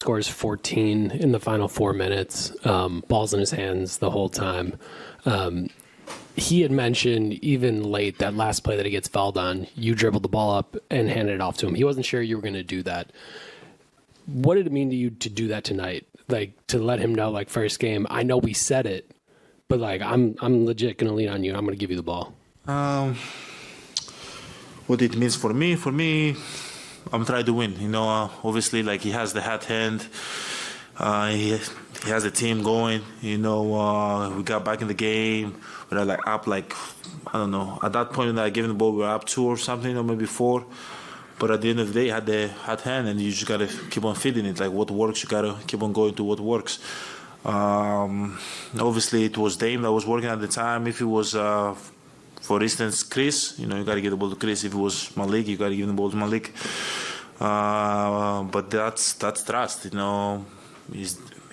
scores 14 in the final 4 minutes, balls in his hands the whole time. He had mentioned even late that last play that he gets fouled on, you dribbled the ball up and handed it off to him. He wasn't sure you were going to do that. What did it mean to you to do that tonight? Like, to let him know, like, first game, I know we said it, but, like, I'm legit going to lean on you. I'm going to give you the ball. What it means for me, I'm trying to win. You know, obviously, like, he has the hot hand. He has the team going. You know, we got back in the game. We were like up, like, I don't know. At that point when I gave him the ball, we were up 2 or something, or maybe 4. But at the end of the day, he had the hot hand, and you just gotta keep on feeding it. Like, what works, you gotta keep on going to what works. Obviously, it was Dame that was working at the time. If it was, for instance, Chris, you know, you gotta give the ball to Chris. If it was Malik, you gotta give the ball to Malik. But that's trust, you know.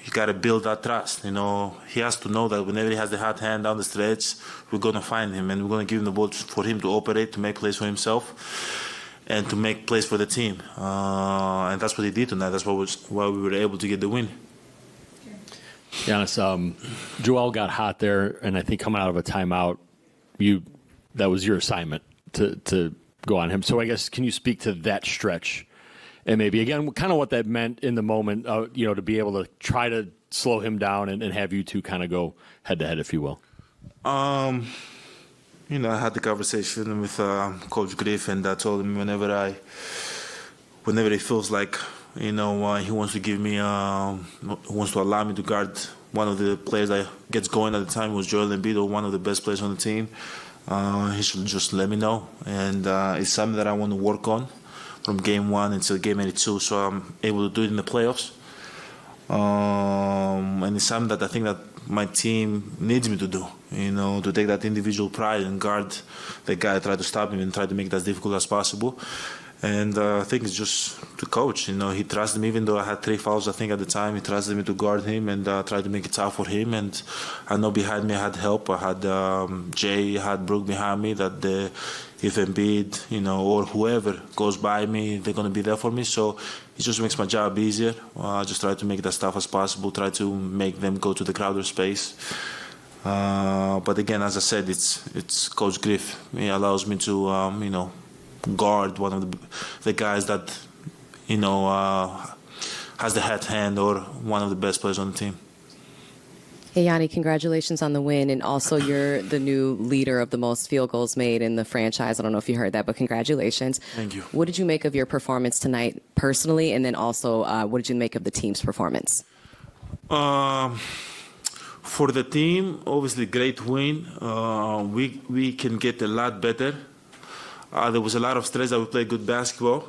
You got to build that trust. You know, he has to know that whenever he has the hot hand down the stretch, we're going to find him and we're going to give him the ball for him to operate, to make plays for himself, and to make plays for the team. And that's what he did tonight. That's why we were able to get the win. Giannis, Joel got hot there, and I think coming out of a timeout, that was your assignment to go on him. So I guess, can you speak to that stretch? And maybe, again, kind of what that meant in the moment, you know, to be able to try to slow him down and have you two kind of go head-to-head, if you will. You know, I had the conversation with Coach Griff, and I told him whenever he feels like, you know, he wants to give me, wants to allow me to guard one of the players that gets going at the time, was Joel Embiid, or one of the best players on the team, he should just let me know. And it's something that I want to work on from game 1 until game 82, so I'm able to do it in the playoffs. And it's something that I think that my team needs me to do, you know, to take that individual pride and guard the guy, try to stop him and try to make it as difficult as possible. And I think it's just the coach, you know, he trusted me, even though I had 3 fouls, I think, at the time. He trusted me to guard him and try to make it tough for him. And I know behind me I had help. I had Jay, I had Brooke behind me, that if Embiid, you know, or whoever goes by me, they're going to be there for me. So it just makes my job easier. I just try to make it as tough as possible, try to make them go to the Crowder space. But again, as I said, it's Coach Griff. He allows me to, you know, guard one of the guys that, you know, has the hot hand, or one of the best players on the team. Hey, Yanni, congratulations on the win. And also, you're the new leader of the most field goals made in the franchise. I don't know if you heard that, but congratulations. Thank you. What did you make of your performance tonight personally? And then also, what did you make of the team's performance? For the team, obviously, great win. We can get a lot better. There was a lot of stress that we played good basketball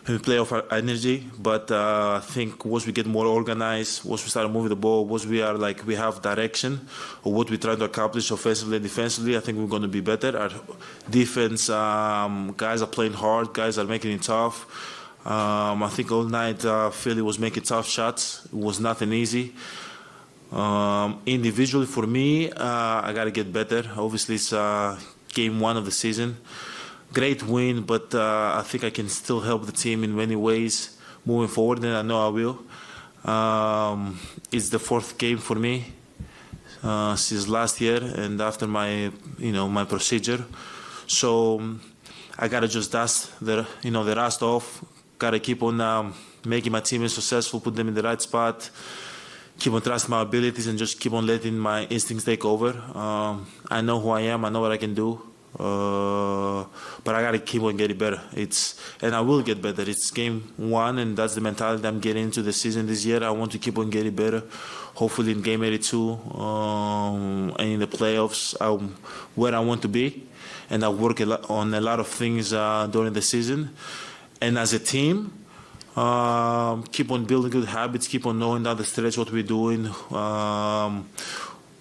and we play off our energy, but I think once we get more organized, once we start moving the ball, once we are like, we have direction of what we're trying to accomplish offensively and defensively, I think we're going to be better. Our defense, guys are playing hard, guys are making it tough. I think all night Philly was making tough shots. It was nothing easy. Individually for me, I got to get better. Obviously, it's game 1 of the season. Great win, but I think I can still help the team in many ways moving forward, and I know I will. It's the 4th game for me since last year, and after my procedure, so I gotta just dust the rust off. Gotta keep on making my teammates successful, put them in the right spot, keep on trusting my abilities, and just keep on letting my instincts take over. I know who I am. I know what I can do. But I gotta keep on getting better. And I will get better. It's game 1, and that's the mentality I'm getting into the season this year. I want to keep on getting better. Hopefully in game 82 and in the playoffs, I'm where I want to be. And I work on a lot of things during the season. And as a team, keep on building good habits. Keep on knowing down the stretch what we're doing,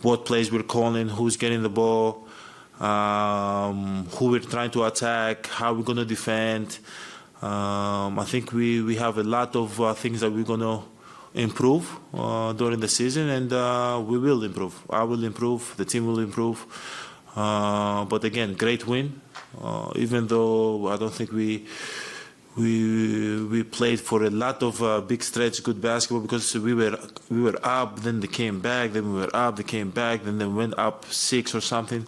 what plays we're calling, who's getting the ball. Who we're trying to attack, how we're going to defend. I think we have a lot of things that we're going to improve during the season, and we will improve. I will improve, the team will improve. But again, great win. Even though I don't think we we played for a lot of big stretch, good basketball, because we were up, then they came back, then we were up, they came back, then they went up 6 or something.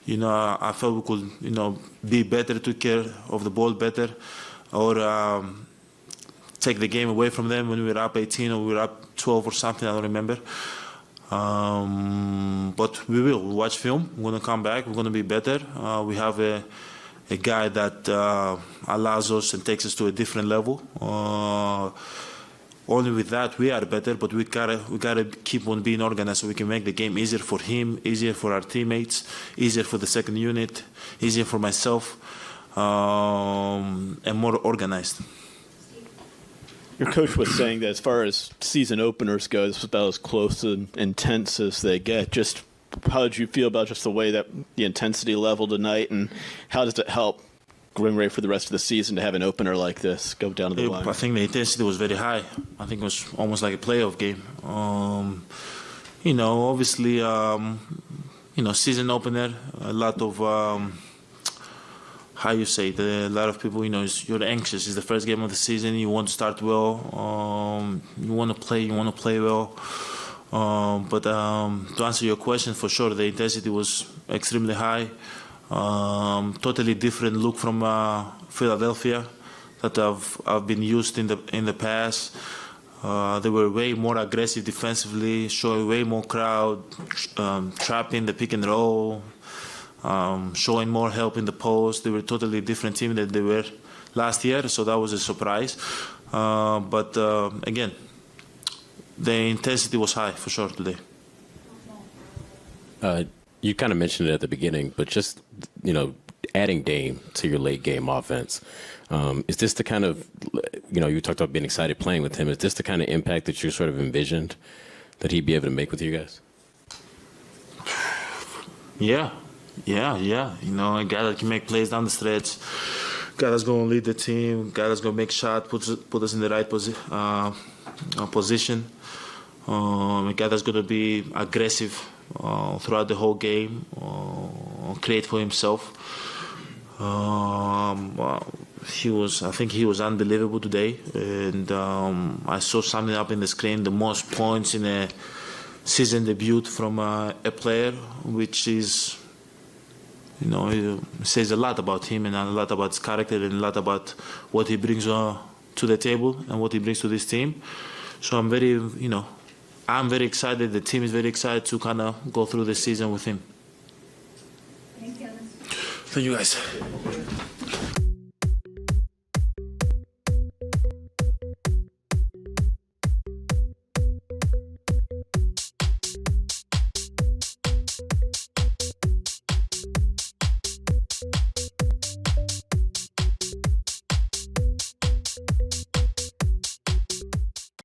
You know, I felt we could, you know, be better, took care of the ball better, or take the game away from them when we were up 18 or we were up 12 or something. I don't remember. But we will. We'll watch film. We're going to come back. We're going to be better. We have a guy that allows us and takes us to a different level. Only with that we are better, but we gotta keep on being organized so we can make the game easier for him, easier for our teammates, easier for the second unit, easier for myself, and more organized. Your coach was saying that as far as season openers go, this was about as close and intense as they get. Just how did you feel about just the way that the intensity level tonight, and how does it help getting ready for the rest of the season to have an opener like this go down to the line? I think the intensity was very high. I think it was almost like a playoff game. You know, obviously, you know, season opener, a lot of, how you say it, a lot of people, you know, you're anxious. It's the first game of the season. You want to start well. You want to play well. But to answer your question, for sure, the intensity was extremely high. Totally different look from Philadelphia that I've been used in the past. They were way more aggressive defensively, showing way more crowd, trapping the pick and roll, showing more help in the post. They were a totally different team than they were last year, so that was a surprise. But again, the intensity was high for sure today. You kind of mentioned it at the beginning, but just, you know, adding Dame to your late game offense, is this the kind of, you know, you talked about being excited playing with him. Is this the kind of impact that you sort of envisioned that he'd be able to make with you guys? Yeah. You know, a guy that can make plays down the stretch, guy that's going to lead the team, guy that's going to make shots, put us in the right position, a guy that's going to be aggressive throughout the whole game, create for himself. I think he was unbelievable today, and I saw something up in the screen, the most points in a season debut from a player, which is, you know, it says a lot about him and a lot about his character and a lot about what he brings to the table and what he brings to this team. So I'm very excited. The team is very excited to kind of go through the season with him. Thank you, guys.